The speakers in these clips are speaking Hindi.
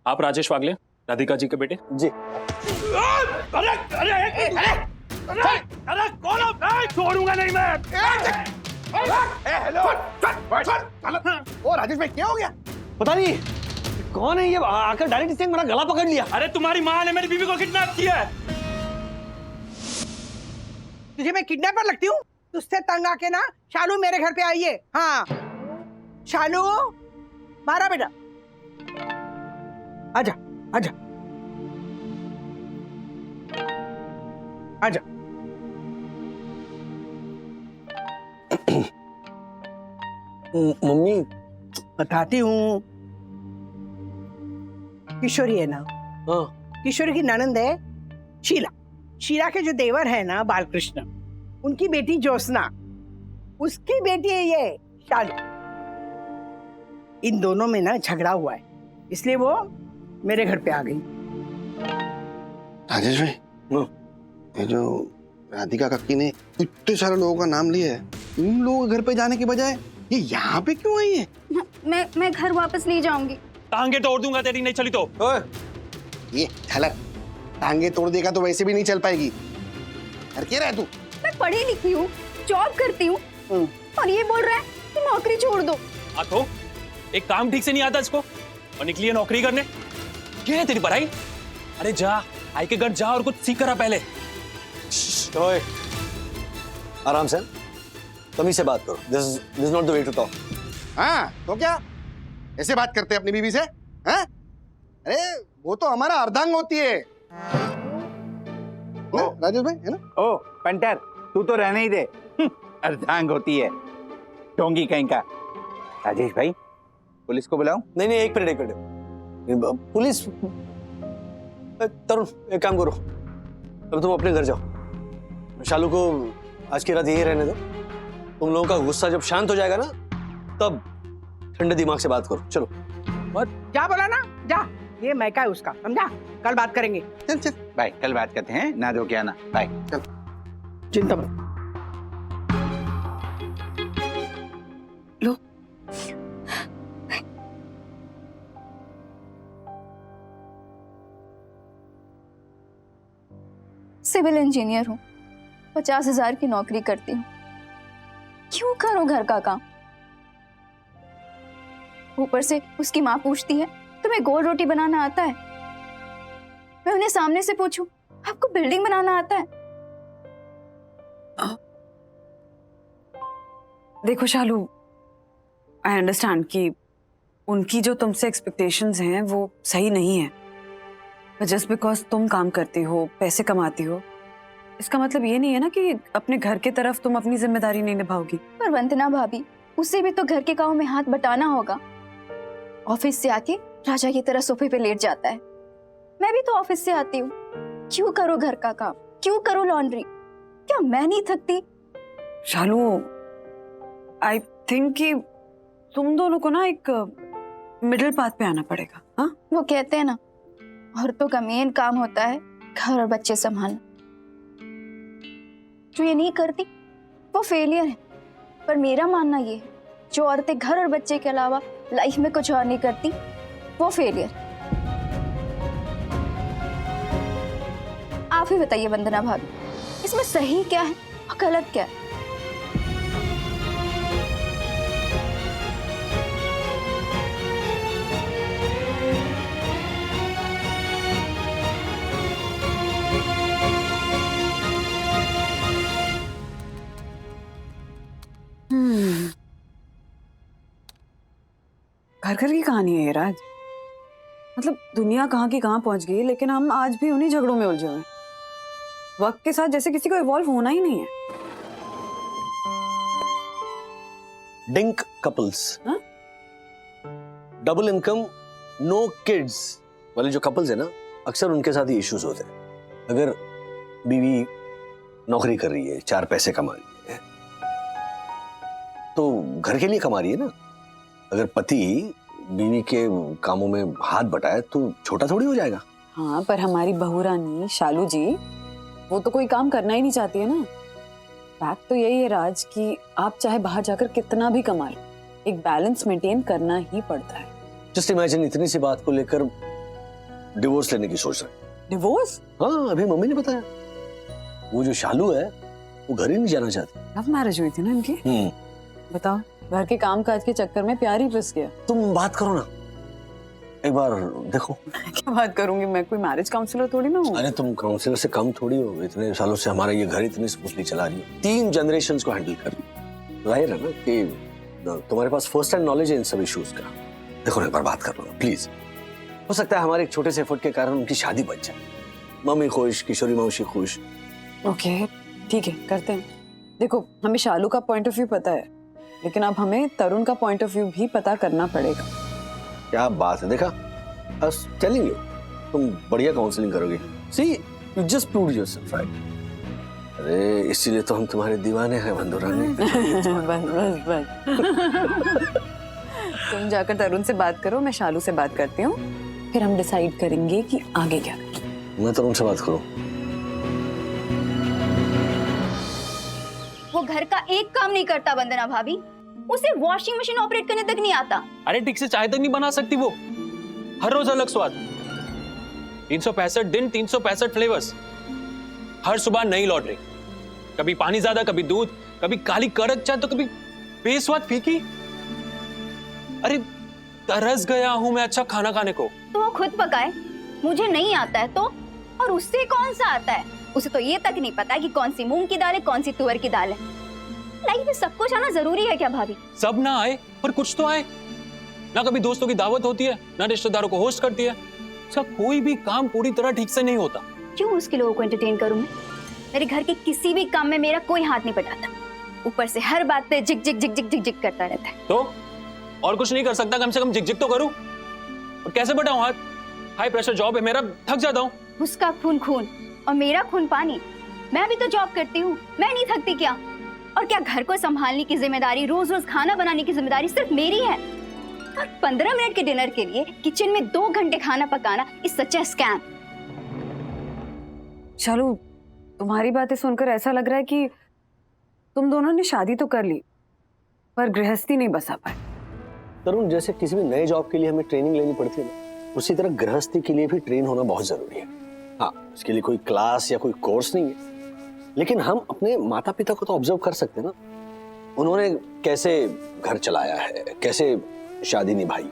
आप राजेश वागले, राधिका जी के बेटे? जी। अरे अरे अरे अरे कौन हो? छोड़ूंगा नहीं मैं। हेलो। ओ राजेश भाई, क्या हो गया? पता नहीं कौन है ये, आकर डायरेक्ट इसने मेरा गला पकड़ लिया। अरे तुम्हारी माँ ने मेरी बीवी को किडनैप किया है। तुझे मैं किडनैपर लगती हूँ? तुझसे तंग आके ना शालू मेरे घर पे आई है। हाँ शालू, मारा बेटा, आजा आजा आजा। मम्मी बताती हूँ, किशोरी है ना, हाँ किशोरी की ननंद है शीला। शीला के जो देवर है ना बालकृष्ण, उनकी बेटी ज्योत्सना, उसकी बेटी है ये शालू। इन दोनों में ना झगड़ा हुआ है, इसलिए वो मेरे घर पे आ गई। राजेश भाई, ये जो राधिका कक्की ने इतने सारे लोगों का नाम लिया है, इन लोगों के घर पे जाने के बजाय ये यहाँ पे क्यों आई है? मैं घर वापस नहीं जाऊंगी। टांगे तोड़ दूंगा तेरी नहीं चली तो। ओए, ये झलक, टांगे तोड़ देगा तो वैसे भी नहीं चल पाएगी। घर के रह तू। मैं पढ़ी लिखी हूँ, जॉब करती हूँ, और ये बोल रहा है कि नौकरी छोड़ दो। तो एक काम ठीक से नहीं आता इसको और निकली है नौकरी करने। क्या है तेरी पढ़ाई? अरे जा, आई के घर जा और कुछ सीख करा पहले। ओए, आराम से, तमीज से बात करो। This is not the way to talk. हाँ तो क्या ऐसे बात करते हैं अपनी बीवी से? हाँ? अरे वो तो हमारा अर्धांग होती है। राजेश भाई, है ना? ओ पंटर, तू तो रहने ही दे। अर्धांग होती है, टोंगी कहीं का। राजेश भाई, पुलिस को बुलाऊं? नहीं नहीं, एक मिनट। पुलिस? तरुण, एक काम करो, अब तुम अपने घर जाओ। शालू को आज की रात यही रहने दो। तुम लोगों का गुस्सा जब शांत हो जाएगा ना, तब ठंडे दिमाग से बात करो। चलो। जा बोला ना, जा, ये मैका है उसका, समझा? कल बात करेंगे। चल चल भाई कल बात करते हैं, ना दो क्या ना। बाय। चल। चिंता मत। लो, सिविल इंजीनियर हूँ, 50,000 की नौकरी करती हूँ। क्यों करूँ घर का काम? ऊपर से उसकी माँ पूछती है तुम्हें गोल रोटी बनाना आता है? मैं उन्हें सामने से पूछूं आपको बिल्डिंग बनाना आता है? देखो शालू, आई अंडरस्टैंड कि उनकी जो तुमसे एक्सपेक्टेशंस हैं वो सही नहीं है, पर जस्ट बिकॉज तुम काम करती हो, पैसे कमाती हो, इसका मतलब ये नहीं है ना कि अपने घर की तरफ तुम अपनी जिम्मेदारी नहीं निभाओगी। पर वंदना भाभी, उसे भी तो घर के काम में हाथ बटाना होगा। ऑफिस से आके राजा की तरह सोफे पे लेट जाता है। मैं भी तो ऑफिस से आती हूँ। क्यों करो घर का काम? क्यों करो लॉन्ड्री? क्या मैं नहीं थकती? शालू, आई थिंक कि तुम दोनों को ना एक मिडिल पाथ पे आना पड़ेगा। हाँ, वो कहते हैं ना, औरतों का मेन काम होता है घर और बच्चे संभालना। जो ये नहीं करती वो फेलियर है। पर मेरा मानना ये है, जो औरतें घर और बच्चे के अलावा लाइफ में कुछ और नहीं करती वो फेलियर। आप ही बताइए वंदना भाभी, इसमें सही क्या है और गलत क्या है? घर घर की कहानी है ये राज। मतलब दुनिया कहाँ की कहाँ पहुंच गई, लेकिन हम आज भी उन्हीं झगड़ों में उलझे हुए हैं। वक्त के साथ जैसे किसी को इवॉल्व होना ही नहीं है। डिंक कपल्स, हाँ? डबल इनकम, नो किड्स वाले जो कपल्स है ना, अक्सर उनके साथ ही इश्यूज होते हैं। अगर बीवी नौकरी कर रही है, 4 पैसे कमा रही है, तो घर के लिए कमा रही है ना। अगर पति बीवी के कामों में हाथ बटाए तो छोटा थोड़ी हो जाएगा। हाँ, पर हमारी बहू रानी शालू जी, वो तो कोई काम करना ही नहीं चाहती है ना। फैक्ट तो यही है राज कि आप चाहे बाहर जाकर कितना भी कमा लो, एक बैलेंस मेंटेन करना ही पड़ता है। जस्ट इमेजिन, इतनी सी बात को लेकर डिवोर्स लेने की सोच रहे हैं। डिवोर्स? हाँ, अभी मम्मी ने बताया। वो जो शालू है वो घर ही नहीं जाना चाहती। लव मैरिज हुई थी ना इनकी? बताओ, घर के काम काज के चक्कर में प्यार ही फंस गया। तुम बात करो ना, एक बार देखो। क्या बात करूंगी, मैं कोई मैरिज काउंसलर थोड़ी ना हूँ। अरे तुम काउंसलर से कम थोड़ी हो, इतने सालों से हमारा ये घर इतनी स्मूथली चला रही हो, 3 जनरेशंस को हैंडल कर रही हो। जाहिर है ना कि तुम्हारे पास फर्स्ट हैंड नॉलेज है इन सब इश्यूज का। देखो ना, एक बार बात कर लो प्लीज। हो सकता है हमारे एक छोटे से एफर्ट के कारण उनकी शादी बच जाए। मम्मी खुश, किशोरी मौसी खुश। ओके ठीक है, करते हैं। देखो, हमें शालू का पॉइंट ऑफ व्यू पता है, लेकिन अब हमें तरुण का पॉइंट ऑफ व्यू भी पता करना पड़ेगा। क्या बात है, देखा टेलिंग यू, तुम बढ़िया काउंसलिंग करोगे। See you just prove yourself right. अरे इसीलिए तो हम तुम्हारे दीवाने हैं बंधुरानी। बस बस बस। तुम जाकर तरुण से बात करो, मैं शालू से बात करती हूँ, फिर हम डिसाइड करेंगे कि आगे क्या करें। मैं तरुण से बात करूँ? वो घर का एक काम नहीं करता वंदना भाभी, उसे वॉशिंग मशीन ऑपरेट करने तक नहीं आता। अरे ठीक से चाय तक नहीं बना सकती वो। हर रोज अलग स्वाद, 365 दिन 365 फ्लेवर्स, हर सुबह नई लॉटरी। कभी पानी ज्यादा, कभी दूध, कभी काली कड़क चाय, तो कभी बेस्वाद फीकी। अरे तरस गया हूं मैं अच्छा खाना खाने को। तो वो खुद पकाए, मुझे नहीं आता है तो, और उससे कौन सा आता है? उसे तो ये तक नहीं पता है कि कौन सी मूंग की दाल है, कौन सी तुअर की दाल है। लाइफ में सब कुछ आना जरूरी है क्या भाभी? सब ना आए पर कुछ तो आए। ना कभी दोस्तों की दावत होती है, ना रिश्तेदारों को होस्ट करती है। उसका कोई भी काम पूरी तरह ठीक से नहीं होता। क्यों उसके लोगों को एंटरटेन करूं मैं? मेरे घर के किसी भी काम में मेरा कोई हाथ नहीं बटाता, ऊपर से हर बात पे जिक जिक जिक जिक जिक जिक करता रहता है। तो और कुछ नहीं कर सकता? कम से कम जिक जिक तो करूं। और कैसे बटाऊं हाथ? हाई प्रेशर जॉब है मेरा, थक जाता हूं। उसका खून खून और मेरा खून पानी। मैं भी तो जॉब करती हूँ, मैं नहीं थकती क्या? और क्या घर को संभालने की जिम्मेदारी, रोज रोज खाना बनाने की जिम्मेदारी सिर्फ मेरी है? और 15 मिनट के डिनर के लिए किचन में 2 घंटे खाना पकाना इज सच अ स्कैम। शालू, तुम्हारी बातें सुनकर ऐसा लग रहा है कि तुम दोनों ने शादी तो कर ली पर गृहस्थी नहीं बसा पाए। तरुण, जैसे किसी भी नए जॉब के लिए हमें ट्रेनिंग लेनी पड़ती है ना, उसी तरह गृहस्थी के लिए भी ट्रेन होना बहुत जरूरी है। हाँ, इसके लिए कोई क्लास या कोई कोर्स नहीं है, लेकिन हम अपने माता पिता को तो ऑब्जर्व कर सकते हैं ना। उन्होंने कैसे घर चलाया है, कैसे शादी निभाई,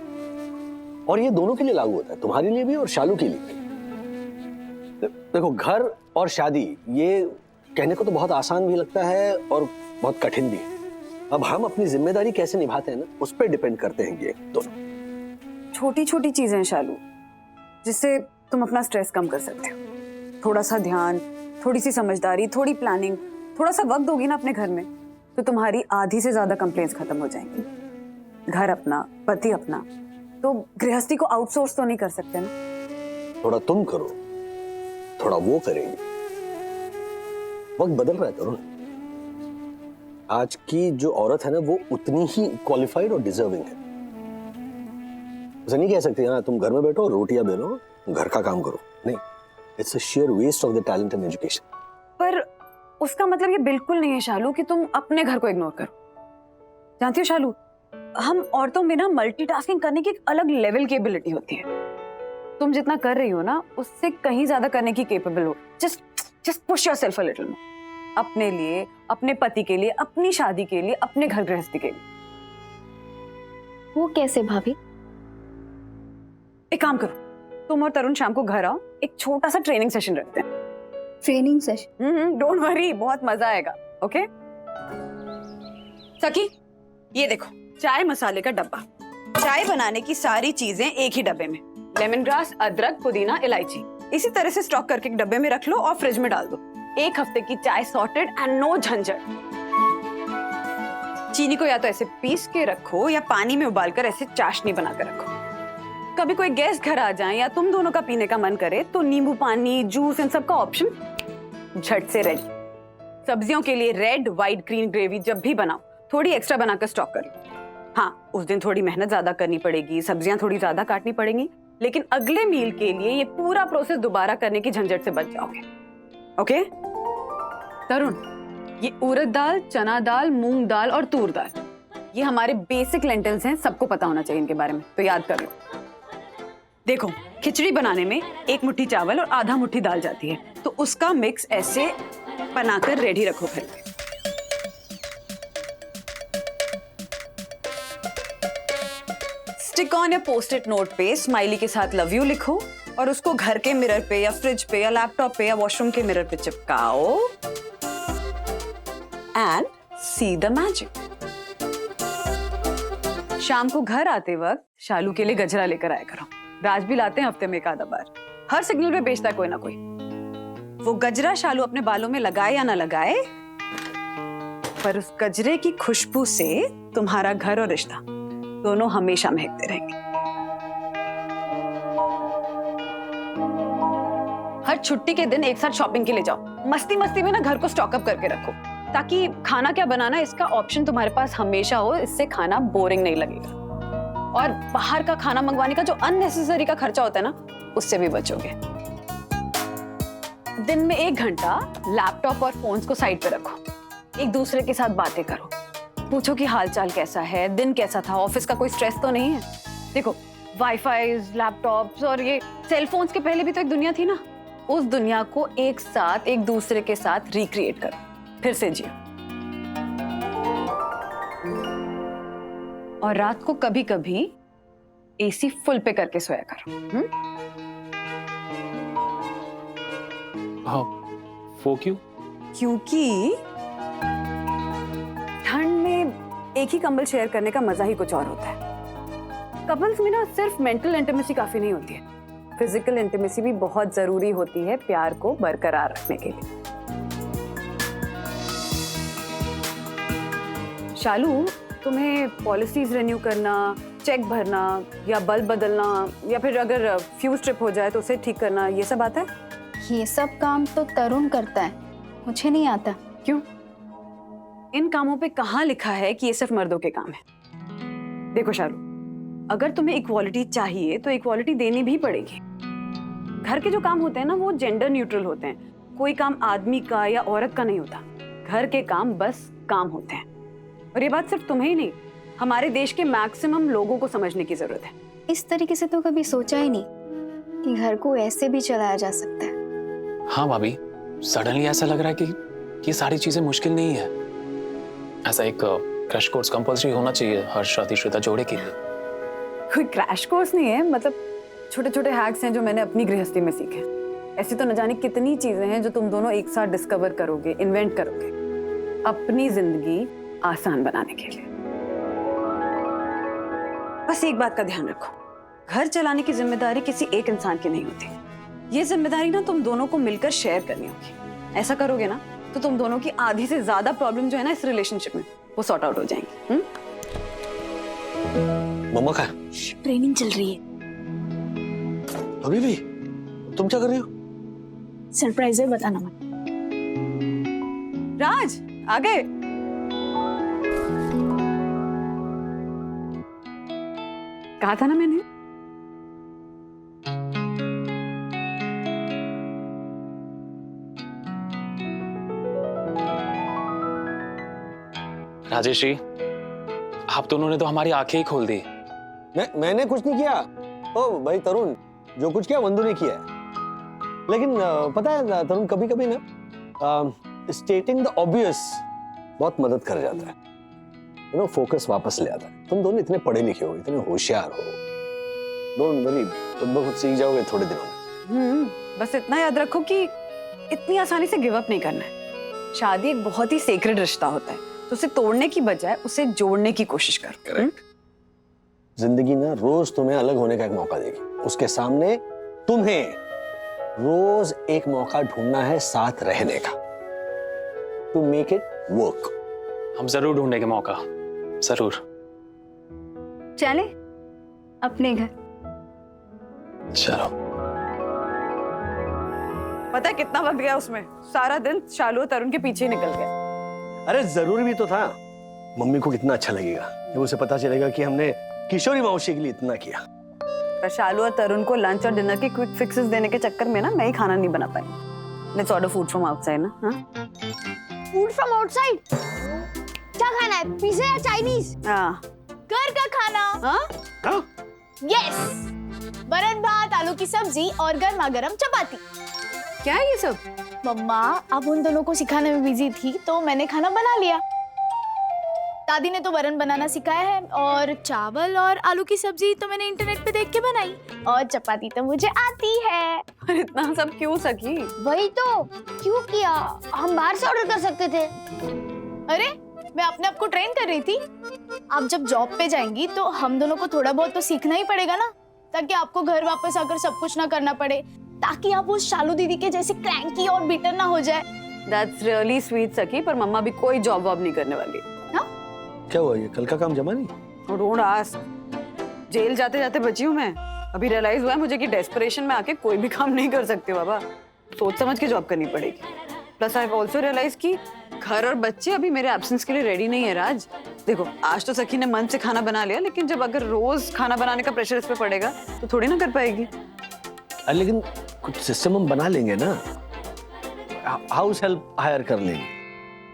और ये दोनों के लिए लागू होता है, तुम्हारे लिए भी और शालू के लिए भी। देखो, घर और शादी ये कहने को तो बहुत आसान भी लगता है और बहुत कठिन भी है। अब हम अपनी जिम्मेदारी कैसे निभाते हैं ना, उस पर डिपेंड करते हैं ये दोनों। छोटी छोटी चीजें हैं शालू, जिससे तुम अपना स्ट्रेस कम कर सकते हो। थोड़ा सा ध्यान, थोड़ी सी समझदारी, थोड़ी प्लानिंग, थोड़ा सा वक्त दोगी ना अपने घर में, तो तुम्हारी आधी से ज्यादा कंप्लेंट्स खत्म हो जाएंगी। घर अपना, पति अपना, तो गृहस्थी को आउटसोर्स तो नहीं कर सकते ना। थोड़ा तुम करो, थोड़ा वो करेंगे। वक्त बदल रहा है तरुण। आज की जो औरत है ना, वो उतनी ही क्वालिफाइड और डिजर्विंग है। ऐसा नहीं कह सकते हाँ तुम घर में बैठो, रोटियां बेलो, घर का काम करो। नहीं, it's a sheer waste of the talent and education. पर उसका मतलब ये बिल्कुल नहीं है शालू कि तुम अपने घर को इग्नोर करो। जानती हो शालू, हम औरतों में ना मल्टीटास्किंग करने की एक अलग लेवल की एबिलिटी होती है। तुम जितना कर रही हो ना, उससे कहीं ज्यादा करने की केपेबल हो। Just push yourself a little more, अपने लिए, अपने पति के लिए, अपनी शादी के लिए, अपने घर गृहस्थी के लिए। वो कैसे भाभी? एक काम करो, तुम और तरुण शाम को घर आओ, एक छोटा सा ट्रेनिंग सेशन रखते हैं। Training session? डोंट वरी, बहुत मजा आएगा। ओके सखी, ये देखो चाय मसाले का डब्बा। चाय बनाने की सारी चीजें एक ही डब्बे में, लेमन ग्रास, अदरक, पुदीना, इलायची, इसी तरह से स्टॉक करके एक डब्बे में रख लो और फ्रिज में डाल दो। 1 हफ्ते की चाय सॉर्टेड एंड नो झंझट। चीनी को या तो ऐसे पीस के रखो या पानी में उबालकर ऐसे चाशनी बनाकर रखो। कभी कोई गेस्ट घर आ जाए या तुम दोनों का पीने का मन करे तो नींबू पानी, जूस, इन सब का ऑप्शन झट से रेडी। सब्जियों के लिए रेड, व्हाइट, ग्रीन ग्रेवी जब भी बनाओ थोड़ी एक्स्ट्रा बनाकर स्टॉक कर लो। हाँ, उस दिन थोड़ी मेहनत ज्यादा करनी पड़ेगी, सब्जियां थोड़ी ज्यादा काटनी पड़ेंगी, लेकिन अगले मील के लिए ये पूरा प्रोसेस दोबारा करने की झंझट से बच जाओगे। ओके तरुण, ये उड़द दाल, चना दाल, मूंग दाल और तूर दाल, ये हमारे बेसिक लेंटल्स हैं, सबको पता होना चाहिए इनके बारे में, तो याद कर लो। देखो, खिचड़ी बनाने में 1 मुट्ठी चावल और आधा मुट्ठी दाल जाती है, तो उसका मिक्स ऐसे बनाकर रेडी रखो घर पे। स्टिक ऑन या पोस्ट इट नोट पे स्माइली के साथ लव यू लिखो और उसको घर के मिरर पे या फ्रिज पे या लैपटॉप पे या वॉशरूम के मिरर पे चिपकाओ एंड सी द मैजिक। शाम को घर आते वक्त शालू के लिए गजरा लेकर आया करो। राज भी लाते हैं हफ्ते में 1 आधा बार, हर सिग्नल पे बेचता है कोई ना कोई। वो गजरा शालू अपने बालों में लगाए या ना लगाए, पर उस गजरे की खुशबू से तुम्हारा घर और रिश्ता दोनों हमेशा महकते रहेंगे। हर छुट्टी के दिन एक साथ शॉपिंग के लिए जाओ। मस्ती मस्ती में ना घर को स्टॉकअप करके रखो, ताकि खाना क्या बनाना इसका ऑप्शन तुम्हारे पास हमेशा हो। इससे खाना बोरिंग नहीं लगेगा और बाहर का खाना मंगवाने का जो अननेसेसरी का खर्चा होता है ना, उससे भी बचोगे। दिन में 1 घंटा लैपटॉप और फोन्स को साइड पे रखो, एक दूसरे के साथ बातें करो, पूछो कि हालचाल कैसा है, दिन कैसा था, ऑफिस का कोई स्ट्रेस तो नहीं है। देखो, वाईफाई, लैपटॉप्स और ये सेल फोन्स के पहले भी तो एक दुनिया थी ना, उस दुनिया को एक साथ एक दूसरे के साथ रिक्रिएट करो, फिर से जियो। और रात को कभी कभी एसी फुल पे करके सोया करो। हाँ, वो क्यों? क्योंकि ठंड में एक ही कंबल शेयर करने का मजा ही कुछ और होता है। कपल्स में ना सिर्फ मेंटल इंटीमेसी काफी नहीं होती है, फिजिकल इंटीमेसी भी बहुत जरूरी होती है प्यार को बरकरार रखने के लिए। शालू, तुम्हें पॉलिसीज रिन्यू करना, चेक भरना या बल्ब बदलना या फिर अगर फ्यूज ट्रिप हो जाए तो उसे ठीक करना, ये सब आता है? ये सब काम तो तरुण करता है, मुझे नहीं आता। क्यों? इन कामों पे कहाँ लिखा है कि ये सिर्फ मर्दों के काम है? देखो शालू, अगर तुम्हें इक्वालिटी चाहिए तो इक्वालिटी देनी भी पड़ेगी। घर के जो काम होते हैं ना, वो जेंडर न्यूट्रल होते हैं। कोई काम आदमी का या औरत का नहीं होता। घर के काम बस काम होते हैं। और ये बात सिर्फ तुम्हें ही नहीं, हमारे देश के मैक्सिमम लोगों को समझने की जरूरत है। इस तरीके से तो कभी सोचा ही नहीं कि घर को ऐसे भी चलाया जा सकता है। हाँ भाभी, सडनली ऐसा लग रहा है कि ये सारी चीजें मुश्किल नहीं है। ऐसा एक क्रैश कोर्स कंपल्सरी होना चाहिए हर शादीशुदा जोड़े के लिए। कोई क्रैश कोर्स नहीं है, मतलब छोटे छोटे हैक्स हैं जो मैंने अपनी गृहस्थी में सीखे। ऐसी तो न जाने कितनी चीजें हैं जो तुम दोनों एक साथ डिस्कवर करोगे, इन्वेंट करोगे अपनी जिंदगी आसान बनाने के लिए। बस एक बात का ध्यान रखो, घर चलाने की जिम्मेदारी किसी एक इंसान की नहीं होती। ये जिम्मेदारी ना तुम दोनों को मिलकर शेयर करनी होगी। ऐसा करोगे ना तो तुम दोनों की आधी से ज्यादा प्रॉब्लम जो है ना इस रिलेशनशिप में, वो सॉर्ट आउट हो जाएंगी। मम्मा का ट्रेनिंग चल रही है। अभी भी? तुम क्या कर रही हो? सरप्राइज है, बताना मत। राज, आ गए? कहा था ना मैंने। राजेश जी, आप दोनों ने तो हमारी आंखें ही खोल दी। मैंने कुछ नहीं किया। ओ भाई तरुण, जो कुछ किया वंदु ने किया है। लेकिन पता है तरुण, कभी कभी ना स्टेटिंग द ऑब्वियस बहुत मदद कर जाता है, यू नो, फोकस वापस ले आता है। तुम दोनों इतने पढ़े लिखे हो, इतने होशियार हो, डोंट वरी, खुद ब खुद सीख जाओगे थोड़े दिनों में। बस इतना याद रखो कि इतनी आसानी से गिव अप नहीं करना है। शादी एक बहुत ही सेक्रेड रिश्ता होता है, तो उसे तोड़ने की बजाय उसे जोड़ने की कोशिश करो। करेक्ट। जिंदगी ना रोज तुम्हें अलग होने का एक मौका देगी। उसके सामने तुम्हें रोज एक मौका ढूंढना है साथ रहने का, टू मेक इट वर्क। हम जरूर ढूंढेंगे मौका, जरूर। चले अपने घर। चलो। पता है कितना वक्त गया उसमें? सारा दिन शालू और तरुण के पीछे निकल गया। अरे जरूरी भी तो था। मम्मी को कितना अच्छा लगेगा जब उसे पता चलेगा कि हमने किशोरी मौसी के लिए इतना किया। पर शालू और तरुण को लंच और डिनर के क्विक फिक्सेस देने के चक्कर में ना मैं ही खाना नहीं बना पाई। Let's order food from outside ना। हाँ, फूड फ्रॉम आउटसाइड? क्या खाना है, पिज़्ज़ा या चाइनीज? हाँ। घर का खाना। हाँ? यस। वरण भात, आलू की सब्जी और गर्मा गर्म चपाती। क्या है ये सब? मम्मा अब उन दोनों को सिखाने में बिजी थी तो मैंने खाना बना लिया। दादी ने तो वरण बनाना सिखाया है और चावल और आलू की सब्जी तो मैंने इंटरनेट पे देख के बनाई और चपाती तो मुझे आती है। पर इतना सब क्यों सखी? वही तो, क्यों किया? हम बाहर से ऑर्डर कर सकते थे। अरे मैं अपने आप को ट्रेन कर रही थी। आप जब जॉब पे जाएंगी तो हम दोनों को थोड़ा बहुत तो सीखना ही पड़ेगा ना, ताकि आपको घर वापस आकर सब कुछ ना करना पड़े, ताकि आप उस शालू दीदी के जैसे क्रैंकी और बिटर ना हो जाए। That's really sweet सखी, पर मम्मा भी कोई जॉब वॉब नहीं करने वाली। क्या हुआ, ये कल का काम जमा नहीं? और डोंट आस्क, जेल जाते जाते बची हूँ मैं। अभी रियलाइज हुआ है मुझे कि डेस्परेशन में आके कोई भी काम नहीं कर सकते बाबा, सोच समझ के जॉब करनी पड़ेगी। Plus I have also realise कि घर और बच्चे अभी मेरे एब्सेंस के लिए रेडी नहीं है राज। देखो आज तो सखी ने मन से खाना बना लिया, लेकिन जब अगर रोज खाना बनाने का प्रेशर इस पे पड़ेगा तो थोड़ी ना कर पाएगी। लेकिन कुछ सिस्टम हम बना लेंगे ना, हाउस हेल्प हायर कर लेंगे।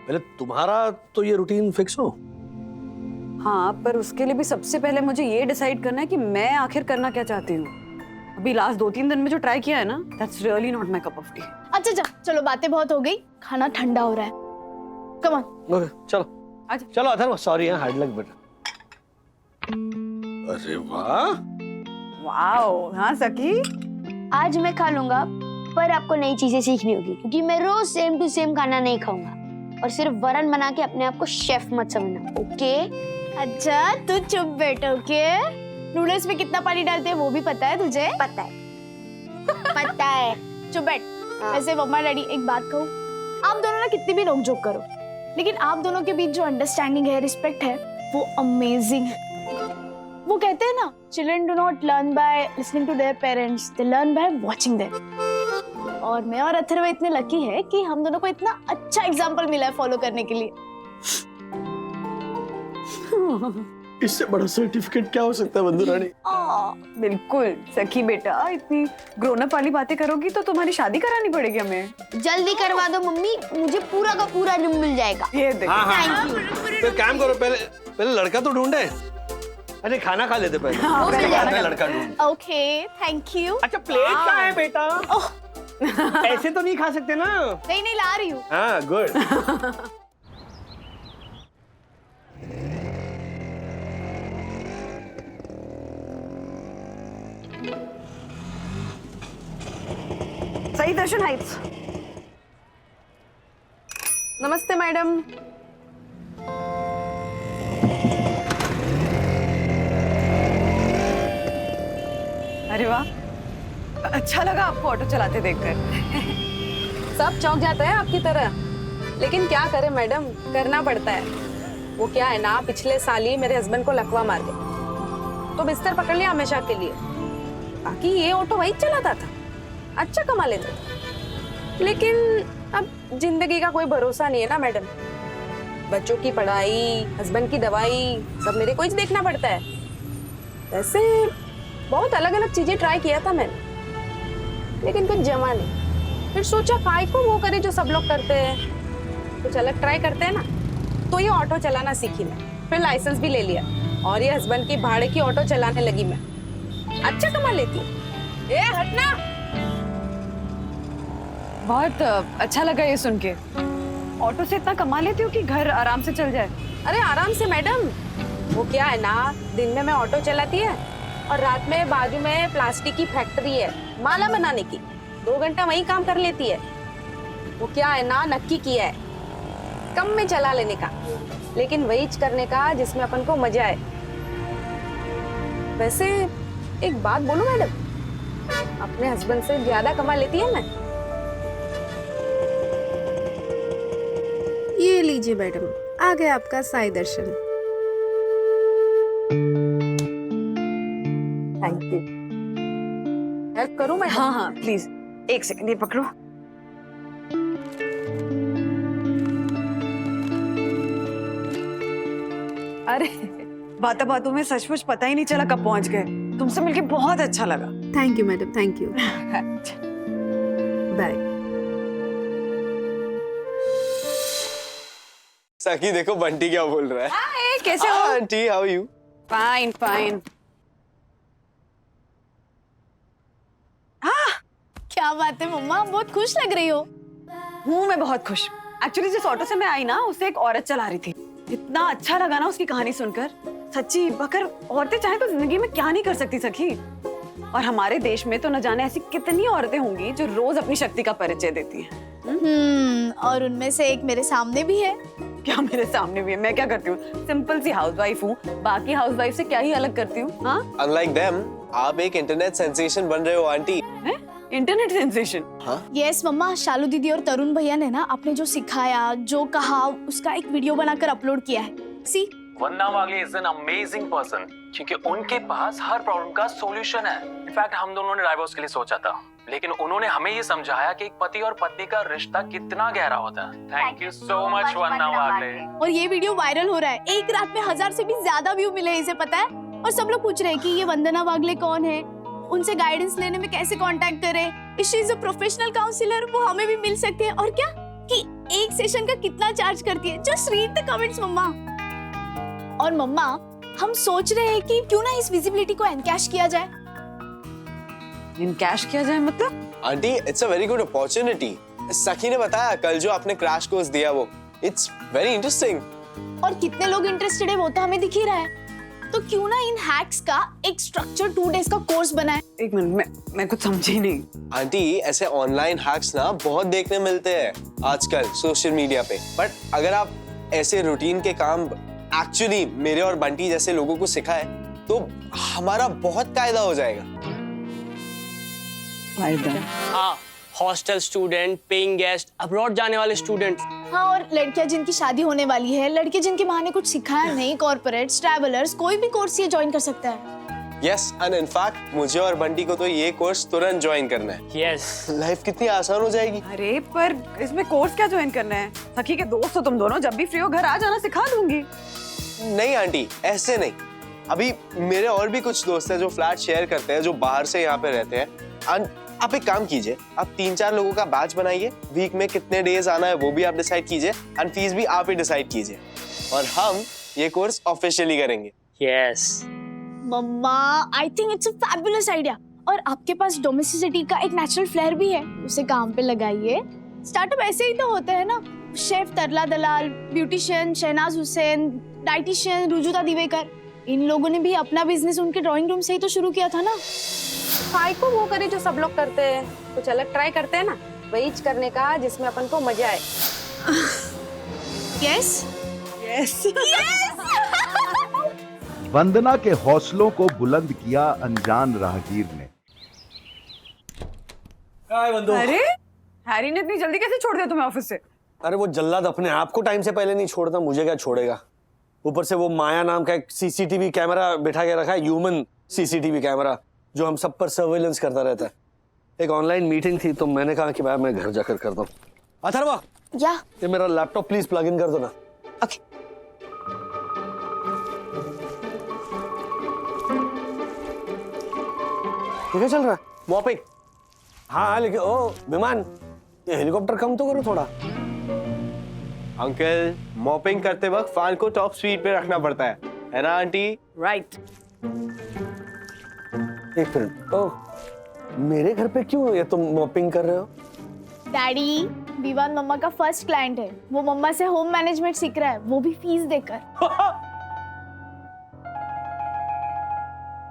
पहले तुम्हारा तो ये रूटीन फिक्स हो। हाँ, पर उसके लिए भी सबसे पहले मुझे ये डिसाइड करना है कि मैं आखिर करना क्या चाहती हूँ। अभी लास्ट 2-3 दिन में जो ट्राई किया है ना, that's really not my cup of T. अच्छा चलो बातें बहुत हो गई, खाना ठंडा हो रहा है। Come on. ओके चलो अच्छा। चलो अथर्व, सॉरी हार्ड लक बेटा। अरे वाह, वाओ, हाँ सखी। आज मैं खा लूंगा, पर आपको नई चीजें सीखनी होगी, क्योंकि मैं रोज सेम टू सेम खाना नहीं खाऊंगा। और सिर्फ वरण बना के अपने आप को शेफ मत समझना, ओके? अच्छा तू चुप बैठ, ओके? नूडल्स में कितना पानी डालते हैं वो भी पता है तुझे? पता है। पता है। चुप बैठ। वैसे मम्मा डैडी एक बात कहूँ, आप दोनों ना कितनी भी नोकझोंक करो, लेकिन आप दोनों के बीच जो अंडरस्टैंडिंग है, रिस्पेक्ट है, वो अमेजिंग है। वो कहते हैं ना, children do not learn by listening to their parents, they learn by watching them. और मैं और अथर्व इतने लकी है कि हम दोनों को इतना अच्छा एग्जाम्पल मिला है फॉलो करने के लिए। इससे बड़ा सर्टिफिकेट क्या हो सकता है बंधु रानी? बिल्कुल सखी बेटा, इतनी ग्रोन अप वाली बातें करोगी तो तुम्हारी शादी करानी पड़ेगी हमें। जल्दी करवा दो मम्मी, मुझे पूरा का पूरा रूम मिल जाएगा। ये देखो। Thank you. तो काम करो, पहले लड़का तो ढूंढे। अरे खाना खा लेते पहले, मिल जाएगा। लड़का ढूंढ। Okay thank you. अच्छा प्लेट कहाँ है बेटा? ऐसे तो नहीं खा सकते ना। नहीं ला रही हूँ। हाँ गुड। सही दर्शन हाइट्स। नमस्ते मैडम। अरे वाह, अच्छा लगा आपको ऑटो चलाते देखकर। सब चौंक जाता है आपकी तरह, लेकिन क्या करें मैडम, करना पड़ता है। वो क्या है ना, पिछले साल ही मेरे हस्बैंड को लकवा मार गया, तो बिस्तर पकड़ लिया हमेशा के लिए। बाकी ये ऑटो वही चलाता था, अच्छा कमा लेता था। लेकिन अब जिंदगी का कोई भरोसा नहीं है ना मैडम। बच्चों की पढ़ाई, हस्बैंड की दवाई, सब मेरे को ही देखना पड़ता है। वैसे बहुत अलग अलग चीजें ट्राई किया था मैंने, लेकिन कुछ जमा नहीं। फिर सोचा काय को वो करे जो सब लोग करते हैं, कुछ अलग ट्राई करते हैं ना। तो ये ऑटो चलाना सीखी मैं, फिर लाइसेंस भी ले लिया और ये हस्बैंड की भाड़े की ऑटो चलाने लगी मैं। अच्छा कमा लेती हूँ। ए हटना। बहुत अच्छा लगा ये सुन के। ऑटो से इतना कमा लेती हो कि घर आराम से चल जाए? अरे आराम से मैडम, वो क्या है ना, दिन में मैं ऑटो चलाती है और रात में बाजू में प्लास्टिक की फैक्ट्री है माला बनाने की, 2 घंटा वहीं काम कर लेती है। वो क्या है ना, नक्की किया है कम में चला लेने का, लेकिन वही करने का जिसमें अपन को मजा आए। वैसे एक बात बोलूं मैडम, अपने हस्बैंड से ज्यादा कमा लेती है मैं। ये लीजिए मैडम, आ गया आपका Sai Darshan. Thank you. Help करूं मैं? हाँ हाँ प्लीज, 1 सेकंड ये पकड़ो। अरे बातों बातों में सचमुच पता ही नहीं चला कब पहुंच गए। तुमसे मिलके बहुत अच्छा लगा। Thank you madam, thank you. Bye. सखी देखो बंटी क्या बोल रहा है। हाय, कैसे हो? Aunty how are you? Fine fine. क्या बात है मम्मा, बहुत खुश लग रही हो। हूँ मैं बहुत खुश। एक्चुअली जिस ऑटो से मैं आई ना, उससे एक औरत चला रही थी। इतना अच्छा लगा ना उसकी कहानी सुनकर। सच्ची बकर औरतें चाहे तो जिंदगी में क्या नहीं कर सकती सखी। और हमारे देश में तो न जाने ऐसी कितनी औरतें होंगी जो रोज अपनी शक्ति का परिचय देती हैं। और उनमें से एक मेरे सामने भी है। क्या मेरे सामने भी है? मैं क्या करती हूँ? सिंपल सी हाउसवाइफ हूँ, बाकी हाउसवाइफ से क्या ही अलग करती हूँ। हाँ, Unlike them, आप एक इंटरनेट सेंसेशन बन रहे हो आंटी। Internet sensation. यस मम्मा, शालू दीदी और तरुण भैया ने ना आपने जो सिखाया, जो कहा, उसका एक वीडियो बनाकर अपलोड किया है। सी वंदना वागले इज एन अमेजिंग पर्सन, क्योंकि उनके पास हर प्रॉब्लम का सॉल्यूशन है। इनफैक्ट हम दोनों ने डाइवोर्स के लिए सोचा था, लेकिन उन्होंने हमें ये समझाया कि एक पति और पत्नी का रिश्ता कितना गहरा होता है। थैंक यू सो मच वंदना वागले। और ये वीडियो वायरल हो रहा है। एक रात में 1000 से भी ज्यादा व्यू मिले, इसे पता है? और सब लोग पूछ रहे हैं कि ये वंदना वागले कौन है, उनसे गाइडेंस लेने में कैसे कांटेक्ट करें। If she is a professional counsellor, वो हमें भी मिल सकते हैं। और क्या कि एक सेशन का कितना चार्ज करती है। जस्ट रीड द कमेंट्स मम्मा। और मम्मा, हम सोच रहे हैं कि क्यों ना इस विजिबिलिटी को एनकैश किया जाए। इनकैश किया जाए मतलब? Aunty, it's a very good opportunity. सखी ने बताया कल जो आपने क्रैश कोर्स दिया, वो इट्स वेरी इंटरेस्टिंग। और कितने लोग इंटरेस्टेड है वो तो हमें दिख ही रहा है। तो क्यों ना इन हैक्स का एक स्ट्रक्चर 2 डेज का कोर्स बनाए। एक मिनट, मैं कुछ समझी नहीं। आंटी, ऐसे ऑनलाइन हैक्स ना बहुत देखने मिलते हैं आजकल सोशल मीडिया पे, बट अगर आप ऐसे रूटीन के काम एक्चुअली मेरे और बंटी जैसे लोगों को सिखाए तो हमारा बहुत फायदा हो जाएगा। हाँ, hostel student, paying guest, abroad जाने वाले स्टूडेंट। हाँ, और लड़कियां जिनकी शादी होने वाली है, लड़के जिनके माँ ने कुछ सिखाया नहीं, कॉर्पोरेट्स, ट्रैवलर्स, कोई भी कोर्स ये ज्वाइन कर सकता है। यस, एंड इनफैक्ट मुझे और बंटी को तो ये कोर्स तुरंत ज्वाइन करना है। यस, लाइफ कितनी आसान हो जाएगी। अरे पर इसमें कोर्स क्या ज्वाइन करना है? सखी के दोस्त हो तुम दोनों, जब भी फ्री हो घर आ जाना, सिखा दूंगी। नहीं आंटी, ऐसे नहीं। अभी मेरे और भी कुछ दोस्त हैं जो फ्लैट शेयर करते हैं, जो बाहर से यहाँ पे रहते हैं। आप एक काम कीजिए, आप 3-4 लोगों का बैच बनाइए, वीक में कितने डेज आना है वो भी आप डिसाइड कीजिए, एंड फीस भी आप ही डिसाइड कीजिए, और हम ये कोर्स ऑफिशियली करेंगे। Yes mamma, I think it's a fabulous idea. और आपके पास डोमेस्टिसिटी का एक नेचुरल फ्लेयर भी है, उसे काम पे लगाइए। स्टार्टअप ऐसे ही तो होते हैं ना। शेफ तरला दलाल, ब्यूटिशियन शहनाज हुसैन, डाइटिशियन रुजुता दिवेकर, इन लोगों ने भी अपना बिजनेस उनके ड्राइंग रूम से ही तो शुरू किया था ना। भाई को वो करे जो सब लोग करते हैं, कुछ अलग ट्राई करते हैं ना, वही करने का जिसमें अपन को मजा आए। यस यस वंदना के हौसलों को बुलंद किया अनजान राहगीर ने। अरे हैरी ने इतनी जल्दी कैसे छोड़ दिया तुम्हें ऑफिस से? अरे वो जल्लाद अपने आप को टाइम से पहले नहीं छोड़ता, मुझे क्या छोड़ेगा। ऊपर से वो माया नाम का एक सीसीटीवी कैमरा बिठा के रखा है, ह्यूमन सीसीटीवी कैमरा, जो हम सब पर सर्वेलेंस करता रहता है। एक ऑनलाइन मीटिंग थी तो मैंने कहा कि भाई मैं घर जाकर करता हूँ। अथर्वा, या ये मेरा लैपटॉप प्लीज प्लग इन कर दो ना। ओके। क्या चल रहा है? मॉपिंग। हाँ लेकिन ओ विमान, ये हेलीकॉप्टर कम तो करो थोड़ा। अंकल, मॉपिंग करते वक्त फैन को टॉप स्पीड पे रखना पड़ता है ना आंटी? राइट। एक मिनट, ओह मेरे घर पे क्यों ये तुम मॉपिंग कर रहे हो? डैडी, विवान मम्मा का फर्स्ट क्लाइंट है। वो मम्मा से होम मैनेजमेंट सीख रहा है, वो भी फीस देकर।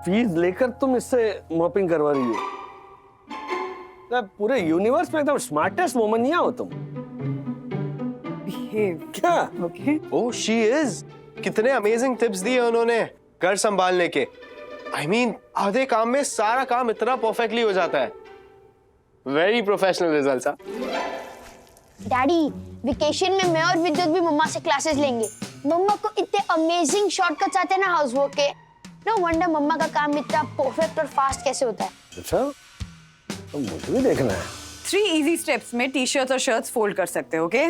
फीस लेकर तुम इससे मॉपिंग करवा रही हो? पूरे यूनिवर्स में एकदम स्मार्टेस्ट वुमन नहीं हो तुम। क्या? ओके। Oh she is. कितने अमेजिंग टिप्स दिए उन्होंने घर संभालने के। I mean, आधे काम में सारा काम इतना परफेक्टली हो जाता है। Very professional results. Daddy, vacation में मैं और विद्युत भी मम्मा से क्लासेस लेंगे। मम्मा को इतने अमेजिंग शॉर्टकट्स आते हैं ना हाउसवर्क के। नो वंडर मम्मा का काम इतना परफेक्ट और फास्ट कैसे होता है। अच्छा, तो मुझे भी देखना है। 3 इजी स्टेप्स में टी शर्ट्स और शर्ट्स फोल्ड कर सकते हो, ओके?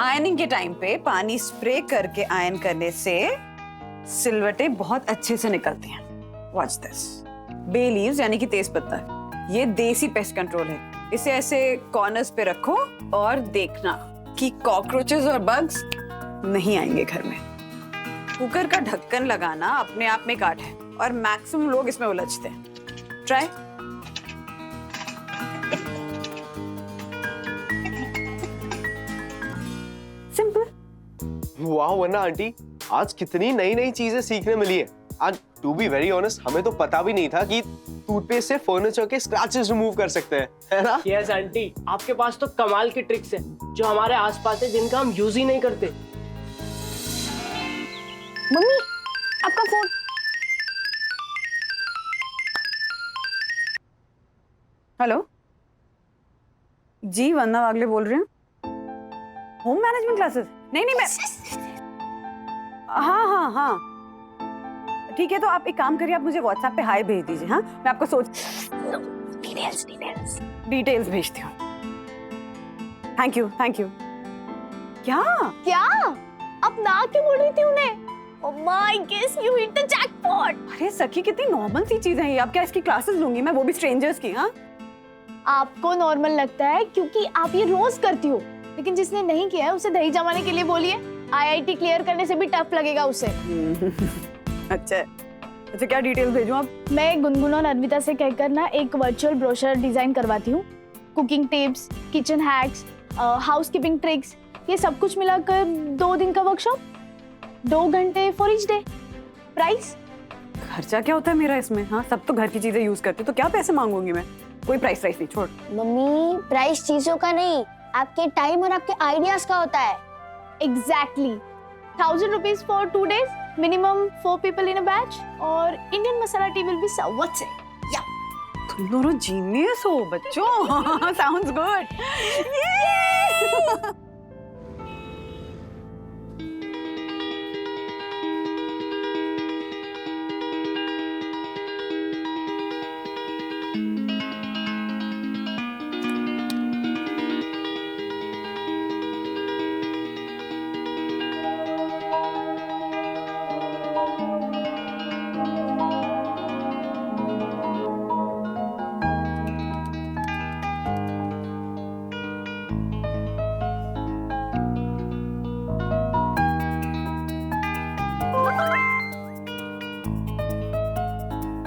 आयरनिंग के टाइम पे पानी स्प्रे करके आयरन करने से सिलवटें बहुत अच्छे से निकलती हैं। Watch this. बे लीव्स यानी कि तेज पत्ता, ये देसी पेस्ट कंट्रोल है। इसे ऐसे कॉर्नर्स पे रखो और देखना कि कॉकरोचेस और बग्स नहीं आएंगे घर में। कुकर का ढक्कन लगाना अपने आप में एक आर्ट है और मैक्सिमम लोग इसमें उलझते हैं। ट्राई। सिंपल। वाह वरना आंटी, आज कितनी नई नई चीजें सीखने मिली है। आज टू बी वेरी ऑनेस्ट हमें तो पता भी नहीं था कि टूथपेस्ट से फर्नीचर के स्क्रैचेस रिमूव कर सकते हैं, है ना? यस आंटी, आपके पास तो कमाल की ट्रिक्स हैं जो हमारे आसपास है, जिनका हम यूज ही नहीं करते। मम्मी आपका फोन। हेलो जी, वंदना वागले बोल रहे हैं। Home management classes? नहीं मैं हाँ ठीक है, तो आप एक काम करिए, आप मुझे व्हाट्सएप पे हाय भेज दीजिए। हाँ, मैं आपको डिटेल्स भेजती हूँ। Thank you. क्या आप ना क्यों बोल रही थी उन्हें? Oh my, guess you hit the jackpot. अरे सखी, कितनी नॉर्मल सी चीजें हैं ये। आप क्या इसकी क्लासेस लूंगी मैं, वो भी स्ट्रेंजर्स की? हाँ, आपको नॉर्मल लगता है क्योंकि आप ये रोज करती हो, लेकिन जिसने नहीं किया है उसे दही जमाने के लिए बोलिए। IIT क्लियर करने से भी टफ लगेगा उसे। अच्छा, क्या डिटेल्स भेजूं अब? मैं गुनगुन और अर्विता से कहकर ना एक वर्चुअल ब्रोशर डिजाइन करवाती हूँ। Cooking tips, kitchen hacks, housekeeping tricks, ये सब कुछ मिलाकर 2 दिन का वर्कशॉप, 2 घंटे फॉर ईच डे। प्राइस? खर्चा क्या होता है मेरा इसमें? हाँ, सब तो घर की चीजें यूज करती, तो क्या पैसे मांगूंगी मैं? कोई प्राइस नहीं, छोड़। मम्मी, प्राइस चीजों का नहीं, आपके टाइम और आपके आइडियाज का होता है। Exactly. 1000 rupees for 2 days, minimum 4 people in a batch, और Indian masala tea will be served. What's it? Yeah. तुम दोनों जीनियस हो बच्चों। Sounds good. Yay!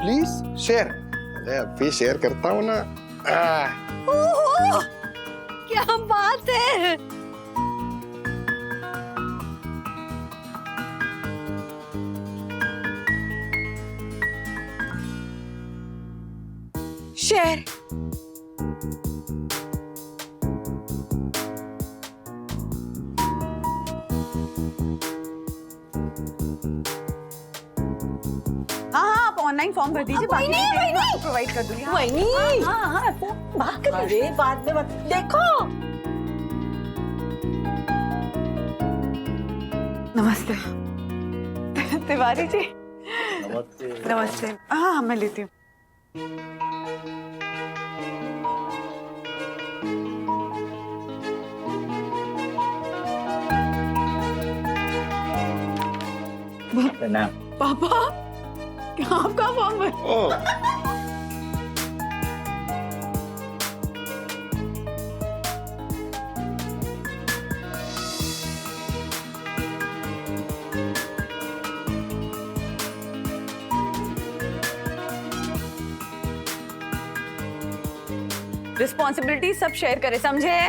Please share. अरे अभी शेयर करता हूँ ना। क्या बात है। शेयर। ऑनलाइन फॉर्म भर दीजिए, बाकी डिटेल्स प्रोवाइड कर दूंगी। बात कर लीजिए, बाद में देखो। नमस्ते तिवारी जी। नमस्ते। हाँ, मैं लेती हूँ। पापा, आपका फॉर्म भर। रिस्पॉन्सिबिलिटी सब शेयर करें, समझे?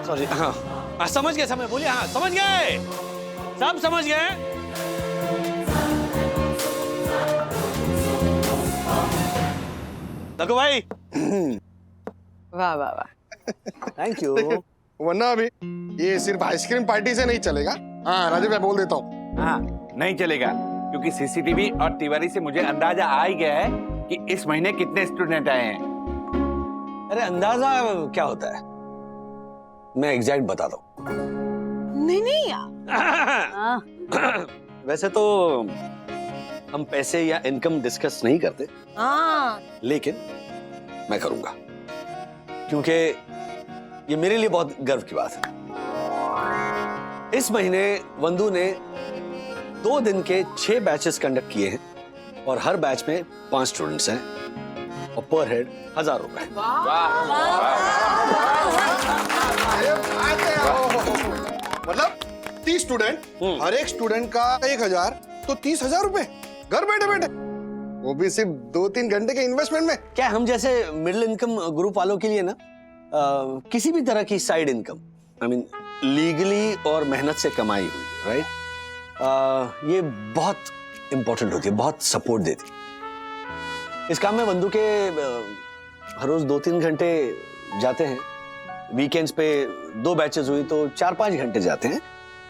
सॉरी। हाँ, समझ गए, समझ बोलिए। हाँ, समझ गए, सब समझ गए। देखो भाई। वाह वाह वाह, थैंक यू। वरना अभी ये सिर्फ आइसक्रीम पार्टी से नहीं चलेगा। हाँ राजीव, मैं बोल देता हूँ। हाँ, नहीं चलेगा, क्योंकि सीसीटीवी और तिवारी से मुझे अंदाजा आ ही गया है कि इस महीने कितने स्टूडेंट आए हैं। अरे अंदाजा क्या होता है, मैं एग्जैक्ट बताता हूँ। नहीं वैसे तो हम पैसे या इनकम डिस्कस नहीं करते, लेकिन मैं करूंगा, क्योंकि ये मेरे लिए बहुत गर्व की बात है। इस महीने वंदू ने 2 दिन के 6 बैचेस कंडक्ट किए हैं और हर बैच में 5 स्टूडेंट्स हैं और पर हेड 1000 रुपए। मतलब 30 स्टूडेंट, हर एक स्टूडेंट का 1000, तो 30,000 रुपए घर बैठे बैठे, वो भी सिर्फ 2-3 घंटे के इन्वेस्टमेंट में। क्या हम जैसे मिडिल इनकम ग्रुप वालों के लिए ना किसी भी तरह की side income, I mean legally और मेहनत से कमाई हुई, राइट, ये बहुत इंपॉर्टेंट होती है, बहुत सपोर्ट देती है। इस काम में बंधु के हर रोज 2-3 घंटे जाते हैं, वीकेंड्स पे 2 बैचेस हुई तो 4-5 घंटे जाते हैं।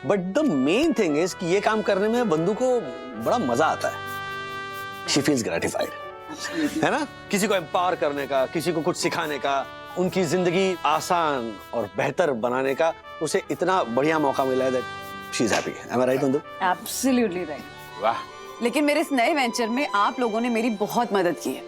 But the main thing is कि ये काम करने में बंधु को बड़ा मजा आता है। शी फील्स ग्रेटिफाइड, है ना, किसी को एम्पावर करने का, किसी को कुछ सिखाने का, उनकी जिंदगी आसान और बेहतर बनाने का उसे इतना बढ़िया मौका मिला है that she is happy. Am I right बंधु? Absolutely right. वाह। लेकिन मेरे इस नए वेंचर में आप लोगों ने मेरी बहुत मदद की है।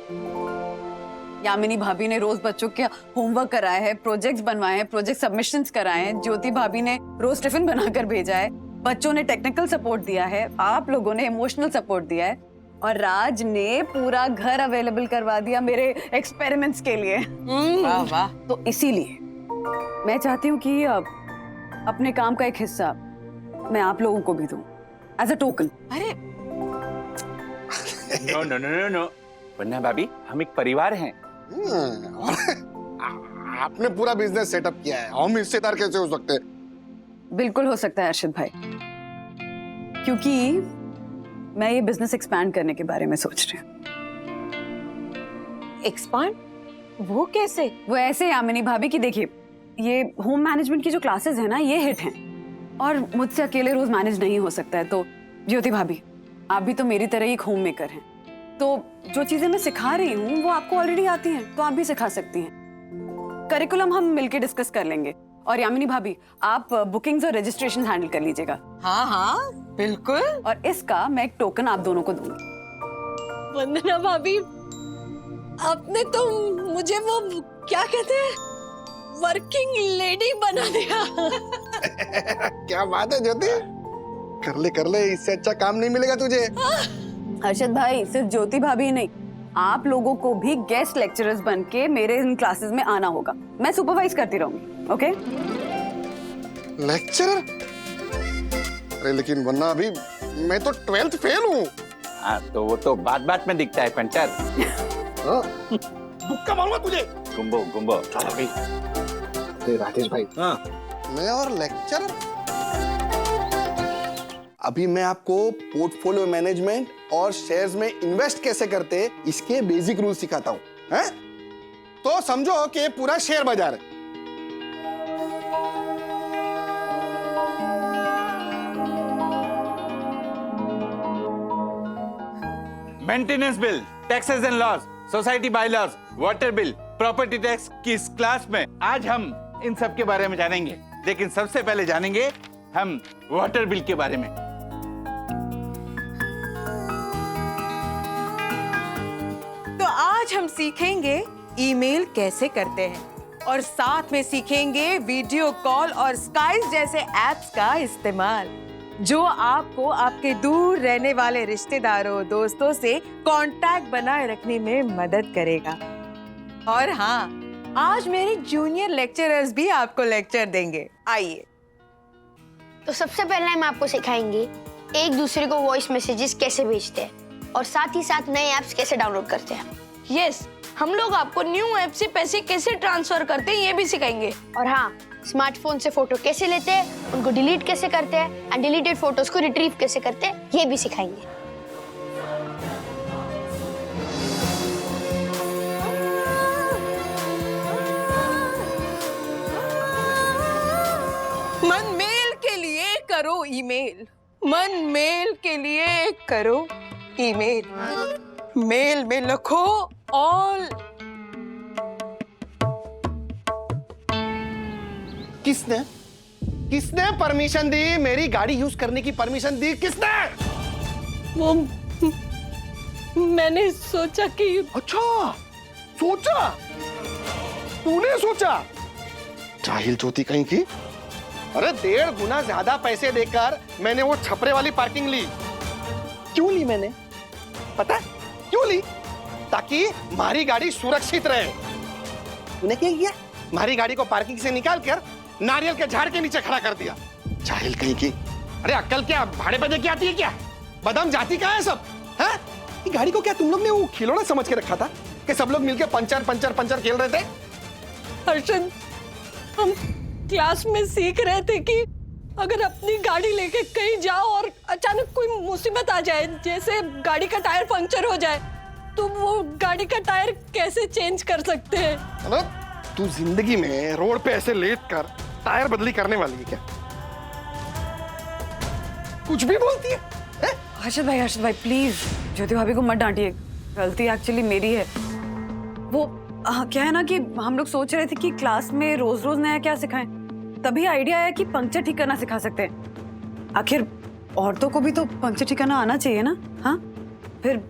यामिनी भाभी ने रोज बच्चों के होमवर्क कराया है, प्रोजेक्ट्स बनवाए हैं, प्रोजेक्ट सबमिशंस कराए हैं, ज्योति भाभी ने रोज टिफिन बनाकर भेजा है, बच्चों ने टेक्निकल सपोर्ट दिया है, आप लोगों ने इमोशनल सपोर्ट दिया है, और राज ने पूरा घर अवेलेबल करवा दिया मेरे एक्सपेरिमेंट्स के लिए। वाह वाह। तो इसीलिए मैं चाहती हूँ कि अपने काम का एक हिस्सा मैं आप लोगों को भी दूं एज अ टोकन। अरे no no no no no, वरना भाभी हम एक परिवार हैं। और आपने पूरा बिजनेस सेटअप किया है, हम हिस्सेदार कैसे हो सकते हैं? बिल्कुल हो सकता है अर्शद भाई, क्योंकि मैं ये बिजनेस एक्सपैंड करने के बारे में सोच रही हूँ। एक्सपांड? वो कैसे? वो ऐसे यामिनी भाभी की देखिए, ये होम मैनेजमेंट की जो क्लासेस है ना, ये हिट हैं और मुझसे अकेले रोज मैनेज नहीं हो सकता है। तो ज्योति भाभी, आप भी तो मेरी तरह ही एक होम मेकर हैं, तो जो चीजें मैं सिखा रही हूँ वो आपको ऑलरेडी आती हैं, तो आप भी सिखा सकती हैं। करिकुलम हम मिलके डिस्कस कर लेंगे, और यामिनी भाभी आप बुकिंग्स और रजिस्ट्रेशन हैंडल कर लीजिएगा। हाँ हाँ बिल्कुल। और इसका मैं एक टोकन आप दोनों को दूंगी। वंदना भाभी, आपने तो मुझे वो क्या कहते हैं, वर्किंग लेडी बना दिया। क्या बात है ज्योति, कर ले, इससे अच्छा काम नहीं मिलेगा तुझे। अर्शद भाई, सिर्फ ज्योति भाभी ही नहीं, आप लोगों को भी गेस्ट लेक्चरर्स बन के मेरे इन क्लासेस में आना होगा। मैं सुपरवाइज करती रहूंगी। ओके? लेक्चरर? अरे लेकिन वरना अभी मैं तो 12th फेल हूँ। हाँ तो वो तो बात में दिखता है पंटर। बुक्का मालूम है तुझे? गुम्बो चलो भाई। राजेश भाई, हाँ, मैं और लेक्चरर? अभी मैं आपको पोर्टफोलियो मैनेजमेंट और शेयर्स में इन्वेस्ट कैसे करते इसके बेसिक रूल सिखाता हूँ, हैं? तो समझो कि पूरा शेयर बाजार है। Maintenance bill, taxes and loss, society by loss, water bill, property tax की इस क्लास में आज हम इन सब के बारे में जानेंगे। लेकिन सबसे पहले जानेंगे हम वाटर बिल के बारे में। तो आज हम सीखेंगे ईमेल कैसे करते हैं, और साथ में सीखेंगे वीडियो कॉल और स्काइप जैसे एप्स का इस्तेमाल, जो आपको आपके दूर रहने वाले रिश्तेदारों दोस्तों से कांटेक्ट बनाए रखने में मदद करेगा। और हाँ, आज मेरे जूनियर लेक्चरर्स भी आपको लेक्चर देंगे। आइए। तो सबसे पहले हम आपको सिखाएंगे एक दूसरे को वॉइस मैसेजेस कैसे भेजते हैं, और साथ ही साथ नए ऐप्स कैसे डाउनलोड करते हैं। यस, हम लोग आपको न्यू ऐप से पैसे कैसे ट्रांसफर करते हैं ये भी सिखाएंगे। और हाँ, स्मार्टफोन से फोटो कैसे लेते हैं, उनको डिलीट कैसे करते हैं, एंड डिलीटेड फोटोज को रिट्रीव कैसे करते हैं, ये भी सिखाएंगे। मन मेल के लिए करो ईमेल, मन मेल के लिए करो ईमेल, मेल में लिखो ऑल। किसने परमिशन दी? मेरी गाड़ी यूज करने की परमिशन दी किसने? वो मैंने सोचा कि अच्छा, सोचा? तूने सोचा? जाहिल चौथी कहीं की। अरे 1.5 गुना ज्यादा पैसे देकर मैंने वो छपरे वाली पार्किंग ली। क्यों ली मैंने? पता है क्यों ली? ताकि हमारी गाड़ी सुरक्षित रहे। तूने क्या किया? हमारी गाड़ी को पार्किंग से निकाल कर नारियल के झाड़ के नीचे खड़ा कर दिया। जाहिल कहीं की। अरे अक्कल क्या भाड़े पे दे के आती है क्या? बदाम जाती कहाँ है सब? हैं? ये गाड़ी को क्या तुम लोग ने वो खिलौना समझ के रखा था कि सब लोग मिलकर पंचर पंचर पंचर खेल रहे थे? हर्षद, हम क्लास में सीख रहे थे कि अगर अपनी गाड़ी लेके कहीं जाओ और अचानक कोई मुसीबत आ जाए, जैसे गाड़ी का टायर पंक्चर हो जाए, तो वो गाड़ी का टायर कैसे चेंज कर सकते हैं? अरे तू जिंदगी में रोड पे ऐसे लेट कर टायर बदली करने वाली है क्या? कुछ भी बोलती है? हर्षद भाई प्लीज ज्योति भाभी को मत डांटिए, गलती एक्चुअली मेरी है। वो क्या है ना कि हम लोग सोच रहे थे कि क्लास में रोज रोज नया क्या सिखाएं, तभी आइडिया आया कि पंक्चर ठीक करना सिखा सकते हैं। आखिर औरतों को भी तो पंक्चर ठीक करना आना चाहिए ना? हाँ, फिर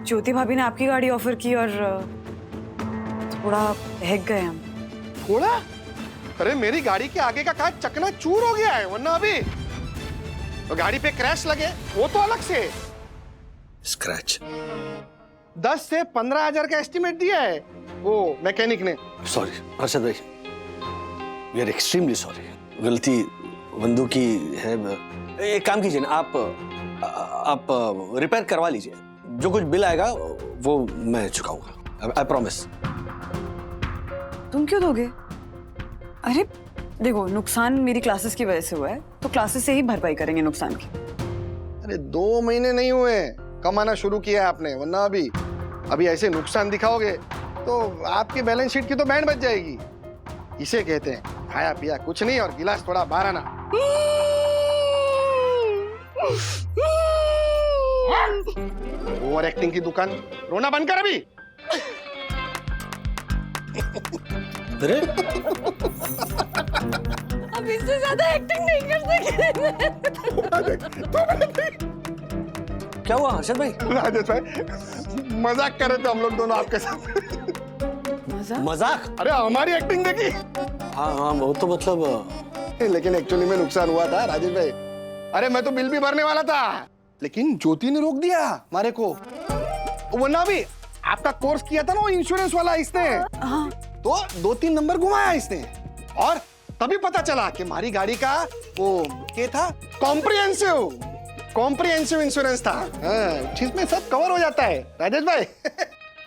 ज्योति भाभी ने आपकी गाड़ी ऑफर की और थोड़ा बहक गए हम। थोड़ा? अरे मेरी गाड़ी के आगे का कांच चकनाचूर हो गया है, वरना अभी तो गाड़ी पे क्रैश लगे वो तो अलग से। स्क्रैच 10 से 15 हजार का एस्टिमेट दिया है वो मैकेनिक ने। सॉरी हर्षद भाई, वी आर एक्सट्रीमली सॉरी। गलती वंदू की है। एक काम कीजिए ना, आप रिपेयर करवा लीजिए, जो कुछ बिल आएगा वो मैं चुकाऊंगा, आई प्रॉमिस। तुम क्यों दोगे? अरे देखो, नुकसान मेरी क्लासेस की वजह से हुआ है, तो क्लासेस से ही भरपाई करेंगे नुकसान की। अरे 2 महीने नहीं हुए कमाना शुरू किया है आपने, वरना अभी ऐसे नुकसान दिखाओगे तो आपकी बैलेंस शीट की तो बैंड बच जाएगी। इसे कहते हैं खाया पिया कुछ नहीं और गिलास थोड़ा बाहर आना। ओवर एक्टिंग की दुकान, रोना बंद कर अभी। अरे अब इससे ज्यादा एक्टिंग नहीं कर सकते। क्या हुआ हर्षद भाई? राजेश भाई मजाक कर रहे थे हम लोग दोनों आपके साथ। मजाक? अरे हमारी एक्टिंग देखी। हाँ वो तो मतलब लेकिन एक्चुअली में नुकसान हुआ था राजेश भाई। अरे मैं तो बिल भी भरने वाला था, लेकिन ज्योति ने रोक दिया हमारे को। वरना भी आपका कोर्स किया था ना वो इंश्योरेंस वाला इसने, तो 2-3 नंबर घुमाया इसने और तभी पता चला कि हमारी गाड़ी का वो क्या था, कॉम्प्रिहेंसिव इंश्योरेंस था, जिसमें सब कवर हो जाता है राजेश भाई।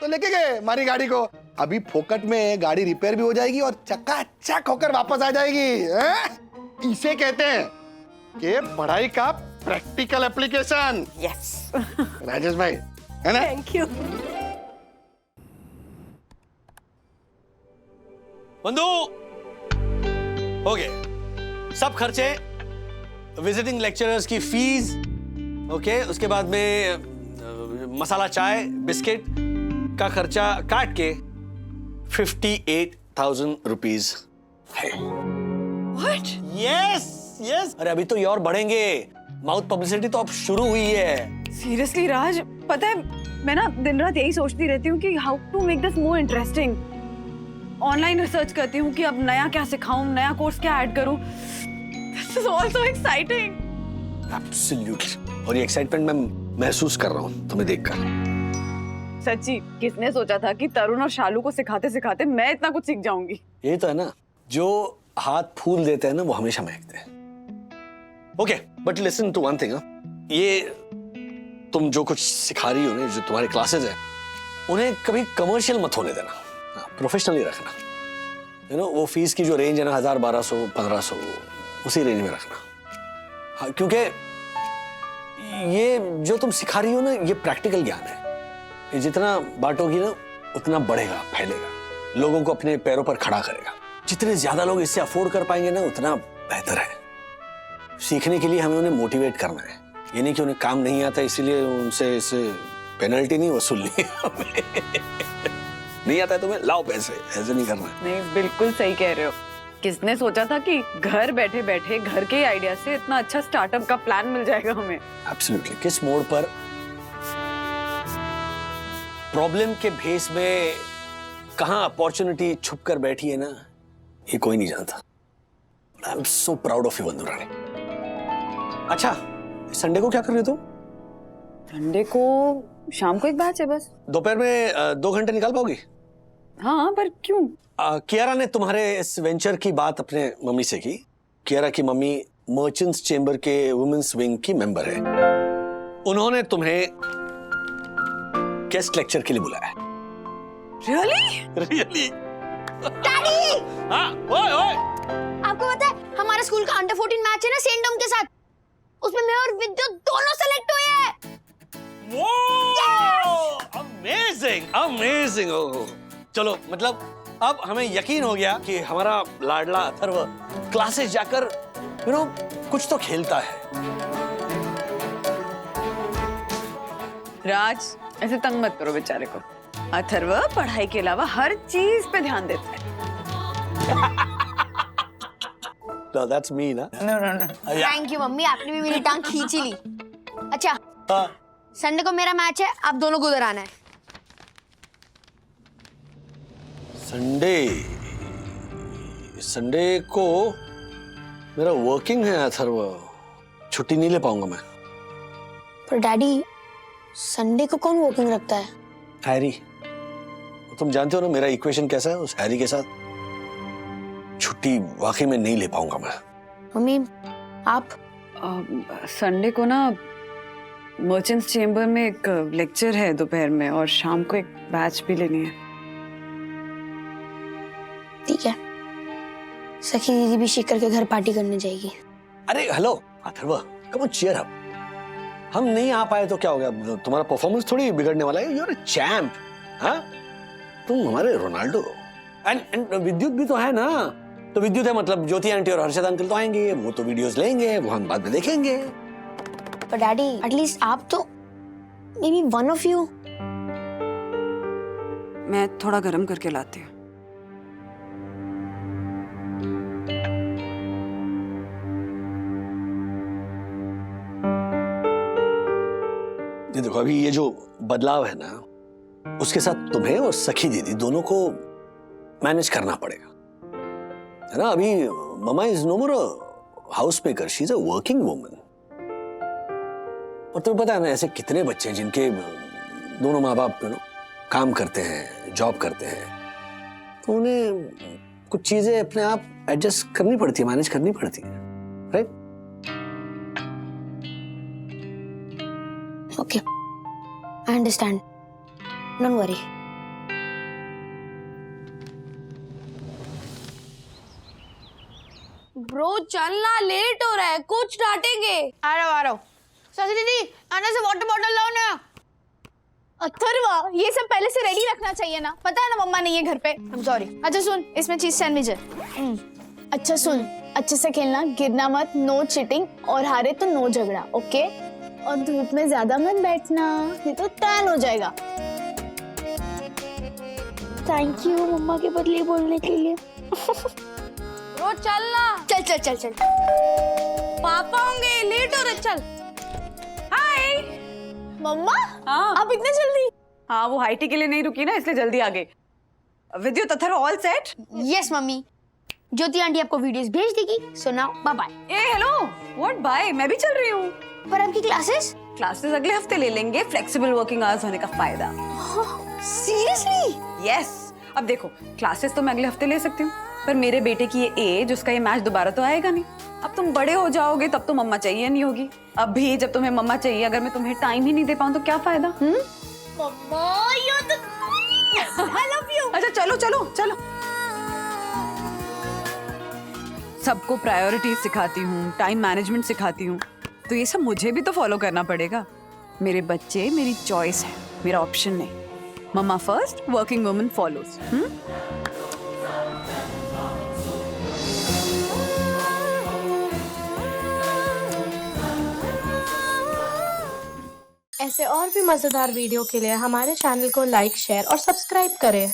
तो लेके गए हमारी गाड़ी को, अभी फोकट में गाड़ी रिपेयर भी हो जाएगी और चकाचक होकर वापस आ जाएगी। इसे कहते हैं कि पढ़ाई का प्रैक्टिकल एप्लीकेशन। यस राजेश भाई, है ना? Thank you. बंधु हो गए सब खर्चे, विजिटिंग लेक्चरर्स की फीस, ओके, उसके बाद में मसाला चाय बिस्किट का खर्चा काट के 58,000 रुपीज है। What? यस अरे अभी तो ये और बढ़ेंगे, माउथ पब्लिसिटी तो अब शुरू हुई है। सीरियसली राज, पता है मैं ना दिन रात यही सोचती रहती हूँ कि how to make this more interesting. Online research करती हूँ कि अब नया क्या सिखाऊं, नया कोर्स क्या ऐड करूं। This is also exciting. Absolutely, और ये एक्साइटमेंट मैं महसूस कर रहा हूँ तुम्हें देखकर। सच्ची, किसने सोचा था कि तरुण और शालू को सिखाते सिखाते मैं इतना कुछ सीख जाऊंगी। ये तो है ना, जो हाथ फूल देते हैं ना वो हमेशा महकते हैं। Okay, but listen to one thing, ये तुम जो कुछ सिखा रही हो ना, जो तुम्हारी क्लासेस हैं, उन्हें कभी कमर्शियल मत होने देना, प्रोफेशनली रखना। यू नो, वो फीस की जो रेंज है ना 1000, 1200, 1500, उसी रेंज में रखना। हाँ, क्योंकि ये जो तुम सिखा रही हो ना, ये प्रैक्टिकल ज्ञान है। ये जितना बांटोगी ना उतना बढ़ेगा, फैलेगा, लोगों को अपने पैरों पर खड़ा करेगा। जितने ज्यादा लोग इससे अफोर्ड कर पाएंगे ना उतना बेहतर है। सीखने के लिए हमें उन्हें मोटिवेट करना है, ये नहीं कि उन्हें काम नहीं आता इसलिए उनसे इसे पेनल्टी नहीं वसूलनी है हमें। नहीं आता है तुम्हें, लाओ पैसे, ऐसे नहीं करना। नहीं, बिल्कुल सही कह रहे हो। किसने सोचा था कि घर बैठे बैठे घर के आइडिया से इतना अच्छा स्टार्टअप का प्लान मिल जाएगा हमें। एब्सोल्युटली, किस मोड़ पर प्रॉब्लम के भेस में कहां अपॉर्चुनिटी छुप कर बैठी है ना, ये कोई नहीं जानता। I am so proud of you बंधु रानी। अच्छा, संडे को क्या कर रहे हो तुम? संडे को शाम को एक बैच है बस। दोपहर में 2 घंटे निकाल पाओगी? हाँ, पर क्यों? कियारा ने तुम्हारे इस वेंचर की बात अपने मम्मी से की। कियारा की मम्मी मर्चेंट्स चेंबर के वुमेन्स विंग की मेंबर है। उन्होंने तुम्हें गेस्ट लेक्चर के लिए बुलाया है। रियली? डैडी! हाँ, ओए ओए। आपको पता है हमारे स्कूल का अंडर 14 मैच है ना सेंट डोम के साथ, उसमें मैं और विद्युत दोनों सेलेक्ट हुए हैं। Amazing amazing. चलो, मतलब अब हमें यकीन हो गया कि हमारा लाडला अथर्व क्लासेस जाकर कुछ तो खेलता है। राज, ऐसे तंग मत करो बेचारे को। अथर्व पढ़ाई के अलावा हर चीज पे ध्यान देता है। No, that's me, ना? No. थैंक यू मम्मी, आपने भी मेरी टांग खींच ही ली। अच्छा, संडे को मेरा मैच है, आप दोनों को उधर आना है। संडे को मेरा वर्किंग है अथर्व, छुट्टी नहीं ले पाऊंगा मैं। पर डैडी, संडे को कौन वर्किंग रखता है? हैरी। तुम जानते हो ना मेरा इक्वेशन कैसा है उस हैरी के साथ। छुट्टी वाकई में नहीं ले पाऊंगा मैं। मम्मी, आप? संडे को ना मर्चेंट्स चेंबर में एक लेक्चर है दोपहर में, और शाम को एक बैच भी लेनी है। ठीक है, सखी दीदी भी शिखर के घर पार्टी करने जाएगी। अरे hello Atharv, come on cheer up. हम नहीं आ पाए तो क्या हो गया? तुम्हारा परफॉर्मेंस थोड़ी बिगड़ने वाला है। You are a champ. हाँ, तुम हमारे रोनाल्डो। एंड विद्युत भी तो है ना। तो विद्युत है मतलब ज्योति आंटी और हर्षद अंकल तो आएंगे, वो तो वीडियोस लेंगे, वो हम बाद में देखेंगे। पर डैडी, एटलीस्ट आप तो, may be one of you. मैं थोड़ा गर्म करके लाती हूँ। ये देखो, अभी ये जो बदलाव है ना, उसके साथ तुम्हें और सखी दीदी दोनों को मैनेज करना पड़ेगा, है ना। अभी mama is no more house maker, she is a working woman. और तुम्हें पता है ना, ऐसे कितने बच्चे हैं जिनके दोनों माँ बाप काम करते हैं, जॉब करते हैं, तो उन्हें कुछ चीजें अपने आप एडजस्ट करनी पड़ती है, मैनेज करनी पड़ती है, right? Okay, I understand, don't worry. Bro चलना, लेट हो रहा है, कुछ डांटेंगे। आ रहा हूँ। सची दीदी, आने से वाटर बॉटल लाओ ना। अथर्वा, ये सब पहले से रेडी रखना चाहिए ना, पता है ना मम्मा नहीं है घर पे। I'm sorry। अच्छा सुन, इसमें चीज सैंडविच है। अच्छा सुन, अच्छे से खेलना, गिरना मत, नो चीटिंग, और हारे तो नो झगड़ा, ओके? और धूप में ज्यादा मत बैठना, नहीं तो टैन हो जाएगा। थैंक यू मम्मा के बदले बोलने के लिए। रोज चलना। चल चल चल चल। पापा होंगे, लेट हो रहे, चल। हाय मम्मा, हाँ, आप इतने जल्दी? हाँ, वो हाई टी के लिए नहीं रुकी ना, इसलिए जल्दी आ गई। Vidyut, Atharva all set? Yes mummy, Jyoti aunty आपको वीडियोस भेज देगी। So now bye bye. Eh hello, what bye? मैं भी चल रही हूँ। पर आपकी क्लासेस अगले हफ्ते ले लेंगे, फ्लेक्सिबल वर्किंग आवर्स होने का फायदा। सीरियसली? यस। अब देखो, क्लासेस तो मैं अगले हफ्ते ले सकती हूँ, पर मेरे बेटे की ये एज, उसका ये मैच दोबारा तो आएगा नहीं। अब तुम बड़े हो जाओगे तब तो मम्मा चाहिए नहीं होगी। अब भी जब तुम्हें मम्मा चाहिए, अगर मैं तुम्हें टाइम ही नहीं दे पाऊँ तो क्या फायदा? Mamma, you the I love you. अच्छा चलो चलो चलो। सबको प्रायोरिटीज सिखाती हूँ, टाइम मैनेजमेंट सिखाती हूँ, तो ये सब मुझे भी तो फॉलो करना पड़ेगा। मेरे बच्चे मेरी चॉइस है, मेरा ऑप्शन नहीं। मम्मा फर्स्ट, वर्किंग वुमन फॉलोज। ऐसे और भी मजेदार वीडियो के लिए हमारे चैनल को लाइक, शेयर और सब्सक्राइब करें।